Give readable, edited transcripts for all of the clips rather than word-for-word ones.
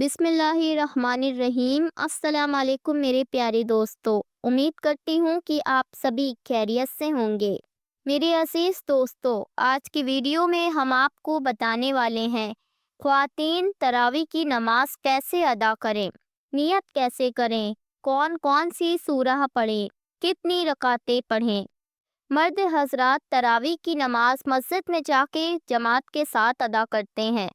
बिस्मिल्लाहिर्रहमानिर्रहीम। अस्सलाम वालेकुम मेरे प्यारे दोस्तों। उम्मीद करती हूँ कि आप सभी खैरियत से होंगे। मेरे अजीज दोस्तों, आज की वीडियो में हम आपको बताने वाले हैं ख्वातीन तरावी की नमाज कैसे अदा करें, नियत कैसे करें, कौन कौन सी सूरह पढ़ें, कितनी रकातें पढ़ें। मर्द हजरात तरावी की नमाज मस्जिद में जाके जमात के साथ अदा करते हैं,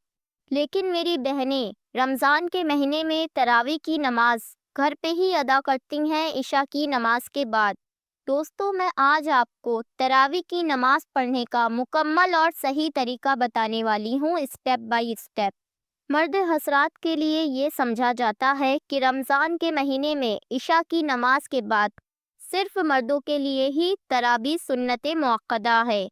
लेकिन मेरी बहनें रमज़ान के महीने में तरावी की नमाज घर पे ही अदा करती हैं इशा की नमाज के बाद। दोस्तों, मैं आज आपको तरावी की नमाज पढ़ने का मुकम्मल और सही तरीका बताने वाली हूँ, स्टेप बाय स्टेप। मर्द हजरात के लिए ये समझा जाता है कि रमज़ान के महीने में इशा की नमाज के बाद सिर्फ मर्दों के लिए ही तरावी सुन्नत मुअक्कदा है।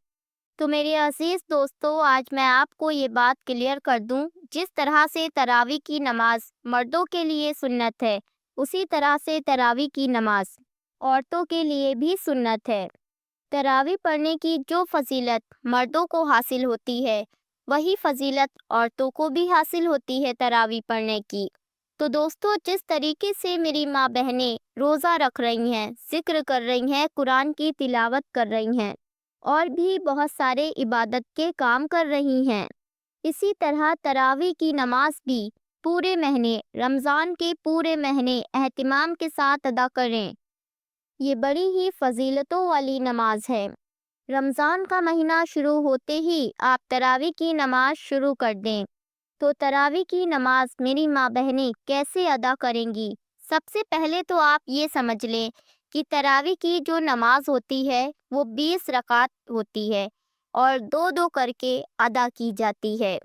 तो मेरे अजीज दोस्तों, आज मैं आपको ये बात क्लियर कर दूं, जिस तरह से तरावी की नमाज मर्दों के लिए सुन्नत है, उसी तरह से तरावी की नमाज औरतों के लिए भी सुन्नत है। तरावी पढ़ने की जो फजीलत मर्दों को हासिल होती है, वही फजीलत औरतों को भी हासिल होती है तरावी पढ़ने की। तो दोस्तों, जिस तरीके से मेरी माँ बहनें रोज़ा रख रही हैं, जिक्र कर रही हैं, कुरान की तिलावत कर रही हैं और भी बहुत सारे इबादत के काम कर रही हैं, इसी तरह तरावी की नमाज भी पूरे महीने, रमज़ान के पूरे महीने एहतिमाम के साथ अदा करें। ये बड़ी ही फजीलतों वाली नमाज है। रमज़ान का महीना शुरू होते ही आप तरावी की नमाज शुरू कर दें। तो तरावी की नमाज मेरी माँ बहनें कैसे अदा करेंगी? सबसे पहले तो आप ये समझ लें कि तरावी की जो नमाज होती है वो 20 रकात होती है और दो दो करके अदा की जाती है।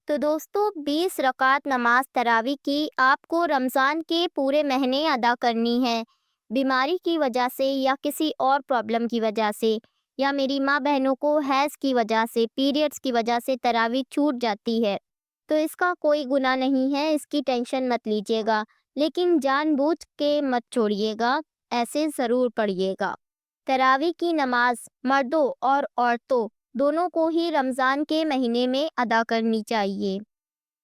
तो दोस्तों, 20 रकात नमाज तरावी की आपको रमज़ान के पूरे महीने अदा करनी है। बीमारी की वजह से या किसी और प्रॉब्लम की वजह से, या मेरी माँ बहनों को हैज़ की वजह से, पीरियड्स की वजह से तरावी छूट जाती है, तो इसका कोई गुनाह नहीं है, इसकी टेंशन मत लीजिएगा। लेकिन जानबूझ के मत छोड़िएगा, ऐसे ज़रूर पढ़िएगा। तरावी की नमाज मर्दों और औरतों दोनों को ही रमज़ान के महीने में अदा करनी चाहिए।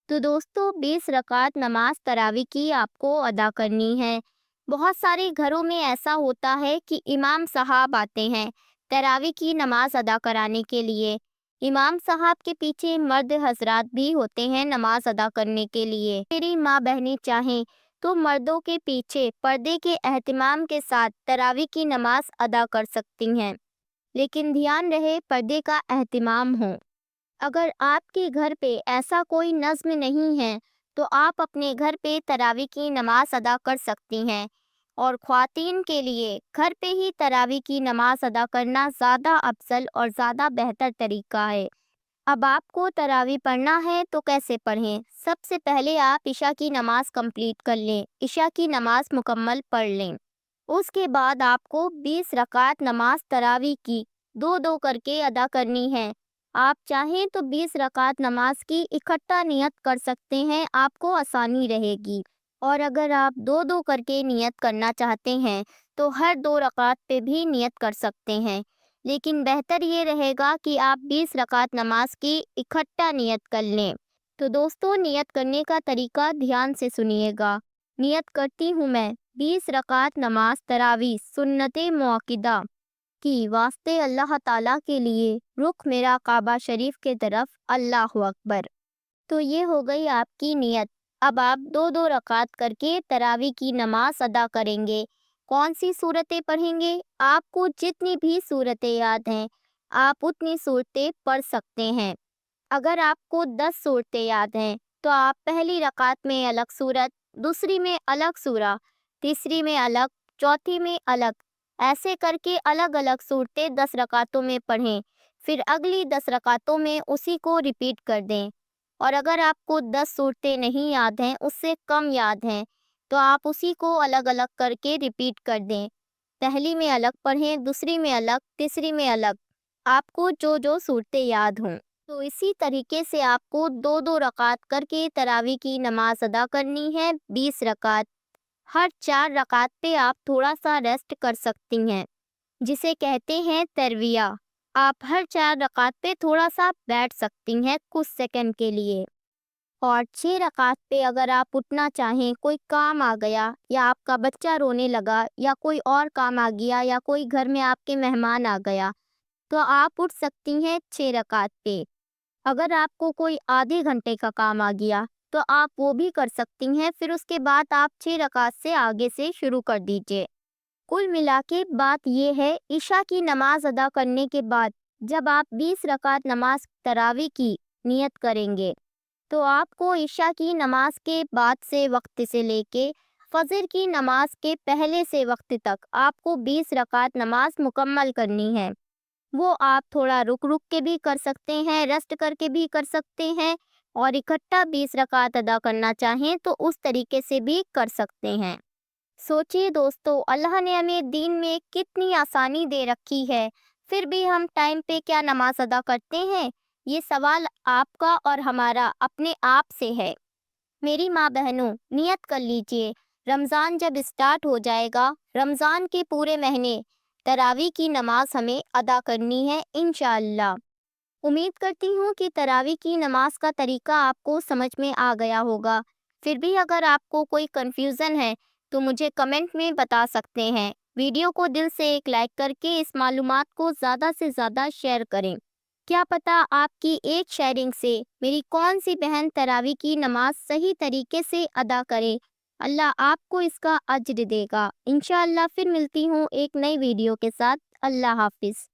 तो दोस्तों, 20 रकात नमाज तरावी की आपको अदा करनी है। बहुत सारे घरों में ऐसा होता है कि इमाम साहब आते हैं तरावी की नमाज अदा कराने के लिए। इमाम साहब के पीछे मर्द हजरात भी होते हैं नमाज अदा करने के लिए। मेरी माँ बहनें चाहें तो मर्दों के पीछे पर्दे के एहतिमाम के साथ तरावी की नमाज अदा कर सकती हैं, लेकिन ध्यान रहे पर्दे का एहतिमाम हो। अगर आपके घर पे ऐसा कोई नज्म नहीं है, तो आप अपने घर पे तरावी की नमाज अदा कर सकती हैं। और ख्वातीन के लिए घर पे ही तरावी की नमाज अदा करना ज़्यादा अफजल और ज़्यादा बेहतर तरीका है। अब आपको तरावी पढ़ना है तो कैसे पढ़ें? सबसे पहले आप इशा की नमाज कंप्लीट कर लें, इशा की नमाज मुकम्मल पढ़ लें। उसके बाद आपको 20 रकात नमाज तरावी की दो दो करके अदा करनी है। आप चाहें तो 20 रकात नमाज की इकट्ठा नियत कर सकते हैं, आपको आसानी रहेगी। और अगर आप दो दो करके नियत करना चाहते हैं तो हर 2 रकात पे भी नियत कर सकते हैं, लेकिन बेहतर ये रहेगा कि आप 20 रकात नमाज की इकट्ठा नियत कर लें। तो दोस्तों, नियत करने का तरीका ध्यान से सुनिएगा। नियत करती हूँ मैं 20 रकात नमाज तरावी सुन्नत मुअक्किदा की वास्ते अल्लाह ताला के लिए, रुख मेरा काबा शरीफ के तरफ, अल्लाह अकबर। तो ये हो गई आपकी नियत। अब आप दो दो रकात करके तरावी की नमाज अदा करेंगे। कौन सी सूरतें पढ़ेंगे? आपको जितनी भी सूरतें याद हैं, आप उतनी सूरतें पढ़ सकते हैं। अगर आपको 10 सूरतें याद हैं, तो आप पहली रकात में अलग सूरत, दूसरी में अलग सूरा, तीसरी में अलग, चौथी में अलग, ऐसे करके अलग अलग सूरतें 10 रकातों में पढ़ें। फिर अगली 10 रकातों में उसी को रिपीट कर दें। और अगर आपको 10 सूरतें नहीं याद हैं, उससे कम याद हैं, तो आप उसी को अलग अलग करके रिपीट कर दें। पहली में अलग पढ़ें, दूसरी में अलग, तीसरी में अलग, आपको जो जो सूरतें याद हों। तो इसी तरीके से आपको दो दो रकात करके तरावी की नमाज अदा करनी है, 20 रकात। हर 4 रकात पे आप थोड़ा सा रेस्ट कर सकती हैं, जिसे कहते हैं तरविया। आप हर 4 रकात पे थोड़ा सा बैठ सकती हैं कुछ सेकंड के लिए। اور 6 رکعت پہ اگر آپ اٹھنا چاہیں، کوئی کام آ گیا یا آپ کا بچہ رونے لگا یا کوئی اور کام آ گیا یا کوئی گھر میں آپ کے مہمان آ گیا، تو آپ اٹھ سکتی ہیں 6 رکعت پہ۔ اگر آپ کو کوئی آدھے گھنٹے کا کام آ گیا تو آپ وہ بھی کر سکتی ہیں، پھر اس کے بعد آپ 6 رکعت سے آگے سے شروع کر دیجئے۔ کل ملا کے بات یہ ہے، عشاء کی نماز ادا کرنے کے بعد جب آپ 20 رکعت نماز تراویح کی نیت کریں گے تو آپ کو عشاء کی نماز کے بعد سے وقت سے لے کے فجر کی نماز کے پہلے سے وقت تک آپ کو 20 رکعت نماز مکمل کرنی ہے۔ وہ آپ تھوڑا رک رک کے بھی کر سکتے ہیں، ریسٹ کر کے بھی کر سکتے ہیں، اور اکٹھا 20 رکعت ادا کرنا چاہیں تو اس طریقے سے بھی کر سکتے ہیں۔ سوچیے دوستو، اللہ نے ہمیں دین میں کتنی آسانی دے رکھی ہے، پھر بھی ہم ٹائم پہ کیا نماز ادا کرتے ہیں؟ یہ سوال آپ کا اور ہمارا اپنے آپ سے ہے۔ میری ماں بہنوں، نیت کر لیجئے، رمضان جب اسٹارٹ ہو جائے گا، رمضان کے پورے مہینے تراویح کی نماز ہمیں ادا کرنی ہے انشاءاللہ۔ امید کرتی ہوں کہ تراویح کی نماز کا طریقہ آپ کو سمجھ میں آ گیا ہوگا۔ پھر بھی اگر آپ کو کوئی کنفیوژن ہے تو مجھے کمنٹ میں بتا سکتے ہیں۔ ویڈیو کو دل سے ایک لائک کر کے اس معلومات کو زیادہ سے زیادہ شیئر کریں۔ کیا پتہ آپ کی ایک شیئرنگ سے میری کون سی بہن تراویح کی نماز صحیح طریقے سے ادا کرے۔ اللہ آپ کو اس کا اجر دے گا۔ انشاءاللہ پھر ملتی ہوں ایک نئی ویڈیو کے ساتھ۔ اللہ حافظ۔